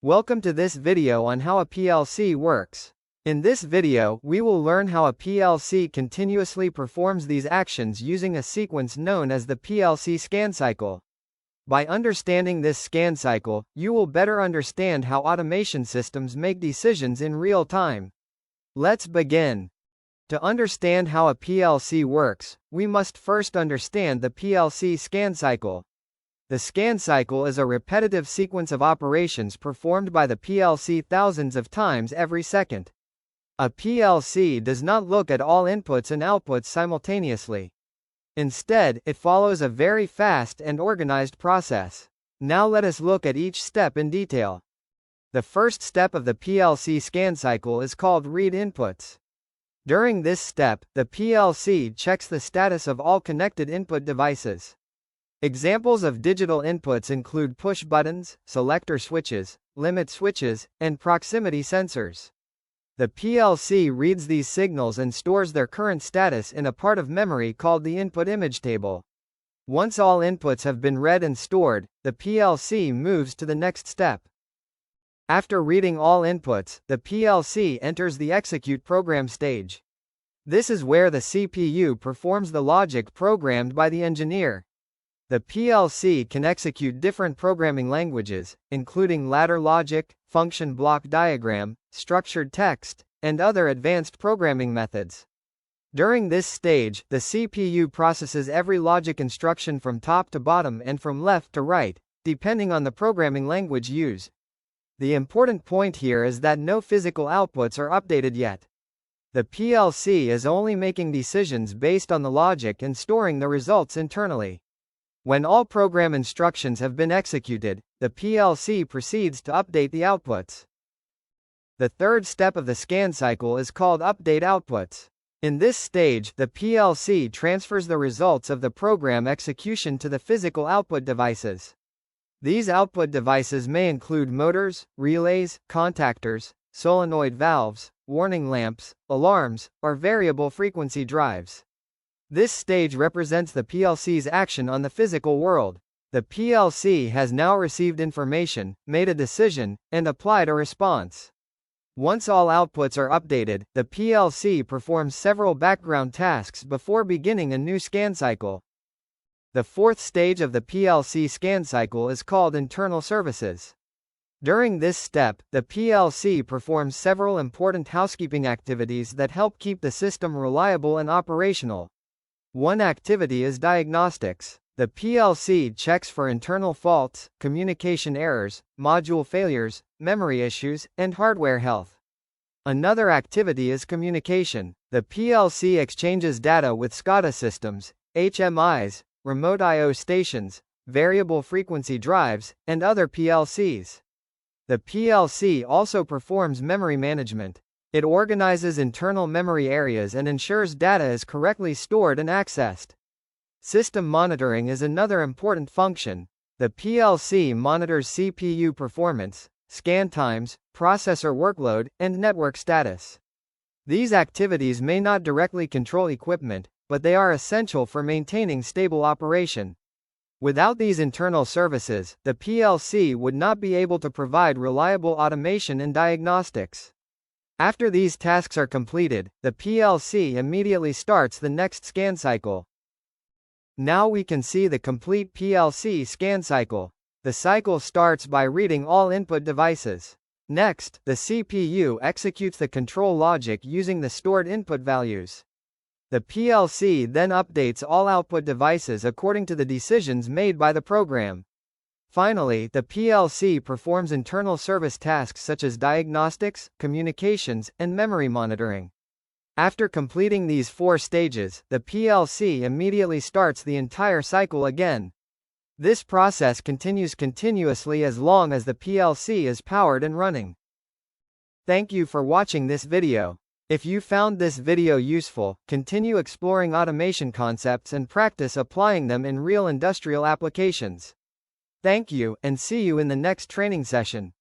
Welcome to this video on how a PLC works. In this video, we will learn how a PLC continuously performs these actions using a sequence known as the PLC scan cycle. By understanding this scan cycle, you will better understand how automation systems make decisions in real time. Let's begin. To understand how a PLC works, we must first understand the PLC scan cycle. The scan cycle is a repetitive sequence of operations performed by the PLC thousands of times every second. A PLC does not look at all inputs and outputs simultaneously. Instead, it follows a very fast and organized process. Now let us look at each step in detail. The first step of the PLC scan cycle is called read inputs. During this step, the PLC checks the status of all connected input devices. Examples of digital inputs include push buttons, selector switches, limit switches, and proximity sensors. The PLC reads these signals and stores their current status in a part of memory called the input image table. Once all inputs have been read and stored, the PLC moves to the next step. After reading all inputs, the PLC enters the execute program stage. This is where the CPU performs the logic programmed by the engineer. The PLC can execute different programming languages, including ladder logic, function block diagram, structured text, and other advanced programming methods. During this stage, the CPU processes every logic instruction from top to bottom and from left to right, depending on the programming language used. The important point here is that no physical outputs are updated yet. The PLC is only making decisions based on the logic and storing the results internally. When all program instructions have been executed, the PLC proceeds to update the outputs. The third step of the scan cycle is called update outputs. In this stage, the PLC transfers the results of the program execution to the physical output devices. These output devices may include motors, relays, contactors, solenoid valves, warning lamps, alarms, or variable frequency drives. This stage represents the PLC's action on the physical world. The PLC has now received information, made a decision, and applied a response. Once all outputs are updated, the PLC performs several background tasks before beginning a new scan cycle. The fourth stage of the PLC scan cycle is called internal services. During this step, the PLC performs several important housekeeping activities that help keep the system reliable and operational. One activity is diagnostics. The PLC checks for internal faults, communication errors, module failures, memory issues, and hardware health. Another activity is communication. The PLC exchanges data with SCADA systems, HMIs, remote I/O stations, variable frequency drives, and other PLCs. The PLC also performs memory management. It organizes internal memory areas and ensures data is correctly stored and accessed. System monitoring is another important function. The PLC monitors CPU performance, scan times, processor workload, and network status. These activities may not directly control equipment, but they are essential for maintaining stable operation. Without these internal services, the PLC would not be able to provide reliable automation and diagnostics. After these tasks are completed, the PLC immediately starts the next scan cycle. Now we can see the complete PLC scan cycle. The cycle starts by reading all input devices. Next, the CPU executes the control logic using the stored input values. The PLC then updates all output devices according to the decisions made by the program. Finally, the PLC performs internal service tasks such as diagnostics, communications, and memory monitoring. After completing these four stages, the PLC immediately starts the entire cycle again. This process continues continuously as long as the PLC is powered and running. Thank you for watching this video. If you found this video useful, continue exploring automation concepts and practice applying them in real industrial applications. Thank you, and see you in the next training session.